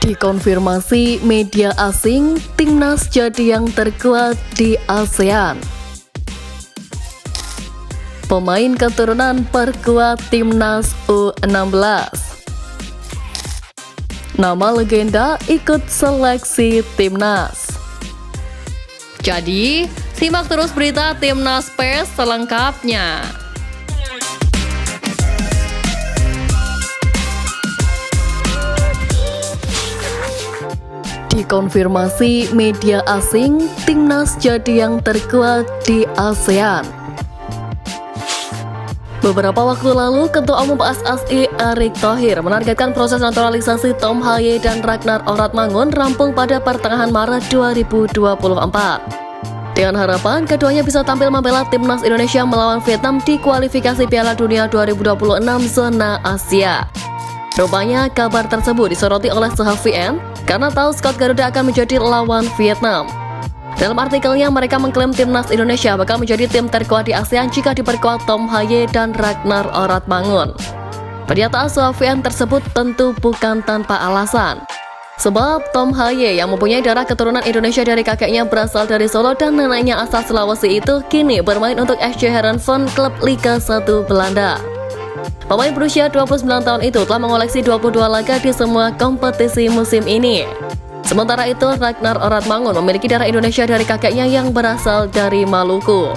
Dikonfirmasi media asing, timnas jadi yang terkuat di ASEAN. Pemain keturunan perkuat timnas U16. Nama legenda ikut seleksi timnas. Jadi, simak terus berita Timnas PES selengkapnya. Dikonfirmasi media asing, timnas jadi yang terkuat di ASEAN. Beberapa waktu lalu, Ketua Umum PSSI Erick Thohir menargetkan proses naturalisasi Tom Hye dan Ragnar Oratmangun rampung pada pertengahan Maret 2024. Dengan harapan keduanya bisa tampil membela timnas Indonesia melawan Vietnam di kualifikasi Piala Dunia 2026 zona Asia. Rupanya kabar tersebut disoroti oleh Sehafi-N karena tahu skuad Garuda akan menjadi lawan Vietnam. Dalam artikelnya, mereka mengklaim timnas Indonesia bakal menjadi tim terkuat di ASEAN jika diperkuat Tom Hye dan Ragnar Oratmangun. Pernyataan Sehafi-N tersebut tentu bukan tanpa alasan. Sebab Tom Hye yang mempunyai darah keturunan Indonesia dari kakeknya berasal dari Solo dan neneknya asal Sulawesi itu kini bermain untuk SC Heerenveen, klub Liga 1 Belanda. Pemain berusia 29 tahun itu telah mengoleksi 22 laga di semua kompetisi musim ini. Sementara itu, Ragnar Oratmangun memiliki darah Indonesia dari kakeknya yang berasal dari Maluku.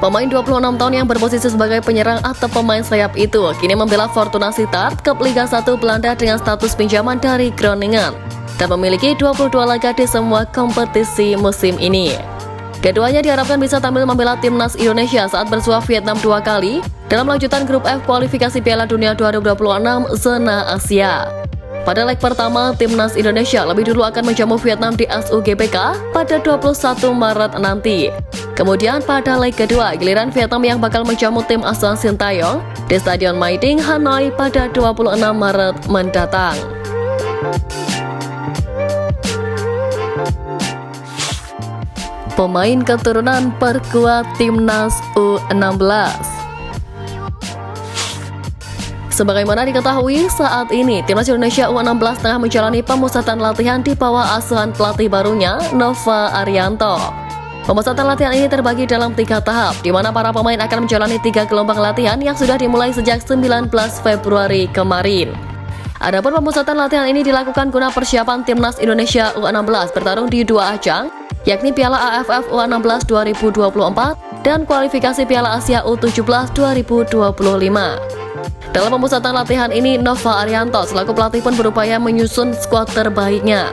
Pemain 26 tahun yang berposisi sebagai penyerang atau pemain sayap itu kini membela Fortuna Sittard, klub Liga 1 Belanda dengan status pinjaman dari Groningen, dan memiliki 22 laga di semua kompetisi musim ini. Keduanya diharapkan bisa tampil membela timnas Indonesia saat bersua Vietnam 2 kali dalam lanjutan grup F kualifikasi Piala Dunia 2026 zona Asia. Pada leg pertama, timnas Indonesia lebih dulu akan menjamu Vietnam di SUGBK pada 21 Maret nanti. Kemudian pada leg kedua, giliran Vietnam yang bakal menjamu tim asal Sintayong di Stadion Mai Ding, Hanoi pada 26 Maret mendatang. Pemain keturunan perkuat timnas U16. Sebagaimana diketahui, saat ini timnas Indonesia U16 tengah menjalani pemusatan latihan di bawah asuhan pelatih barunya, Nova Arianto. Pemusatan latihan ini terbagi dalam 3 tahap, di mana para pemain akan menjalani 3 gelombang latihan yang sudah dimulai sejak 19 Februari kemarin. Adapun pemusatan latihan ini dilakukan guna persiapan timnas Indonesia U16 bertarung di 2 ajang, yakni Piala AFF U16 2024 dan kualifikasi Piala Asia U17 2025. Dalam pemusatan latihan ini, Nova Arianto selaku pelatih pun berupaya menyusun skuad terbaiknya.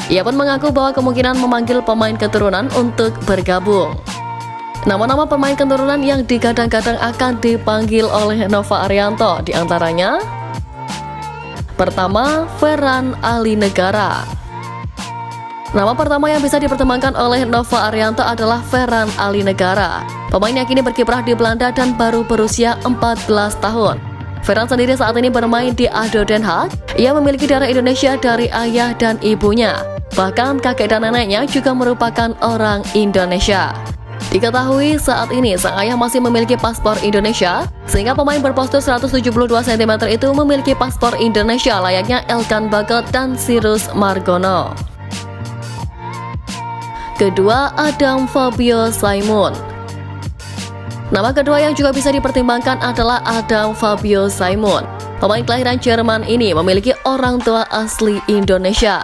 Ia pun mengaku bahwa kemungkinan memanggil pemain keturunan untuk bergabung. Nama-nama pemain keturunan yang digadang-gadang akan dipanggil oleh Nova Arianto diantaranya: pertama, Ferran Alinegara. Nama pertama yang bisa dipertimbangkan oleh Nova Arianto adalah Ferran Alinegara. Pemain yang kini berkiprah di Belanda dan baru berusia 14 tahun. Ferran sendiri saat ini bermain di ADO Den Haag. Ia memiliki darah Indonesia dari ayah dan ibunya. Bahkan kakek dan neneknya juga merupakan orang Indonesia. Diketahui saat ini sang ayah masih memiliki paspor Indonesia, sehingga pemain berpostur 172 cm itu memiliki paspor Indonesia layaknya Elkan Bagot dan Cyrus Margono. Kedua, Adam Fabio Simon. Nama kedua yang juga bisa dipertimbangkan adalah Adam Fabio Simon. Pemain kelahiran Jerman ini memiliki orang tua asli Indonesia.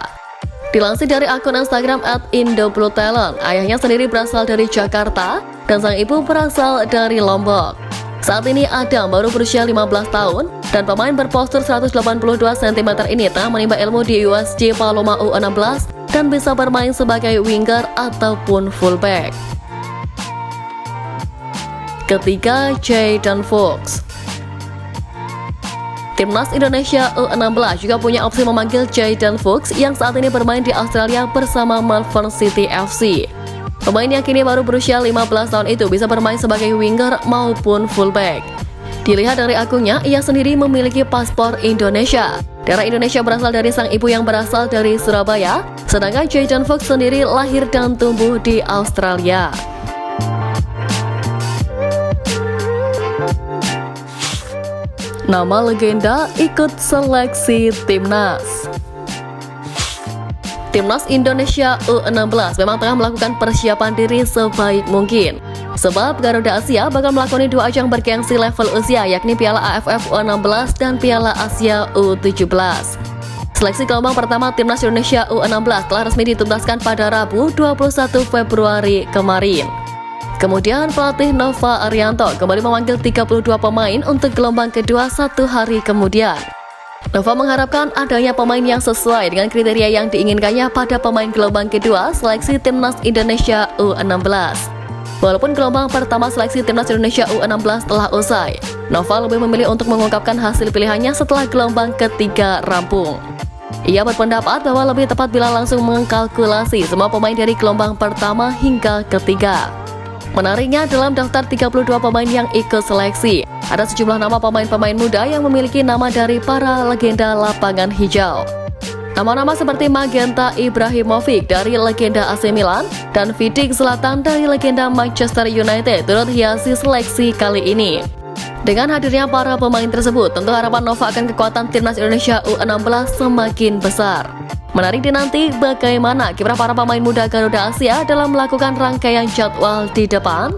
Dilansir dari akun Instagram @indobluetalent, ayahnya sendiri berasal dari Jakarta dan sang ibu berasal dari Lombok. Saat ini Adam baru berusia 15 tahun dan pemain berpostur 182 cm ini tengah menimba ilmu di USJ Paloma U16 dan bisa bermain sebagai winger ataupun fullback. Ketiga, Jayden Fuchs. Timnas Indonesia U16 juga punya opsi memanggil Jayden Fuchs yang saat ini bermain di Australia bersama Melbourne City FC. Pemain yang kini baru berusia 15 tahun itu bisa bermain sebagai winger maupun fullback. Dilihat dari akunnya, ia sendiri memiliki paspor Indonesia. Darah Indonesia berasal dari sang ibu yang berasal dari Surabaya, sedangkan Jayden Fuchs sendiri lahir dan tumbuh di Australia. Nama legenda ikut seleksi timnas. Timnas Indonesia U16 memang tengah melakukan persiapan diri sebaik mungkin. Sebab Garuda Asia bakal melakoni 2 ajang bergengsi level usia, yakni Piala AFF U16 dan Piala Asia U17. Seleksi gelombang pertama Timnas Indonesia U16 telah resmi dituntaskan pada Rabu 21 Februari kemarin. Kemudian pelatih Nova Arianto kembali memanggil 32 pemain untuk gelombang kedua 1 hari kemudian. Nova mengharapkan adanya pemain yang sesuai dengan kriteria yang diinginkannya pada pemain gelombang kedua seleksi Timnas Indonesia U16. Walaupun gelombang pertama seleksi Timnas Indonesia U16 telah usai, Nova lebih memilih untuk mengungkapkan hasil pilihannya setelah gelombang ketiga rampung. Ia berpendapat bahwa lebih tepat bila langsung mengkalkulasi semua pemain dari gelombang pertama hingga ketiga. Menariknya, dalam daftar 32 pemain yang ikut seleksi, ada sejumlah nama pemain-pemain muda yang memiliki nama dari para legenda lapangan hijau. Nama-nama seperti Magenta Ibrahimovic dari legenda AC Milan dan Vidic Zlatan dari legenda Manchester United turut hiasi seleksi kali ini. Dengan hadirnya para pemain tersebut, tentu harapan Nova akan kekuatan Timnas Indonesia U16 semakin besar. Menarik dinanti bagaimana kiprah para pemain muda Garuda Asia dalam melakukan rangkaian jadwal di depan.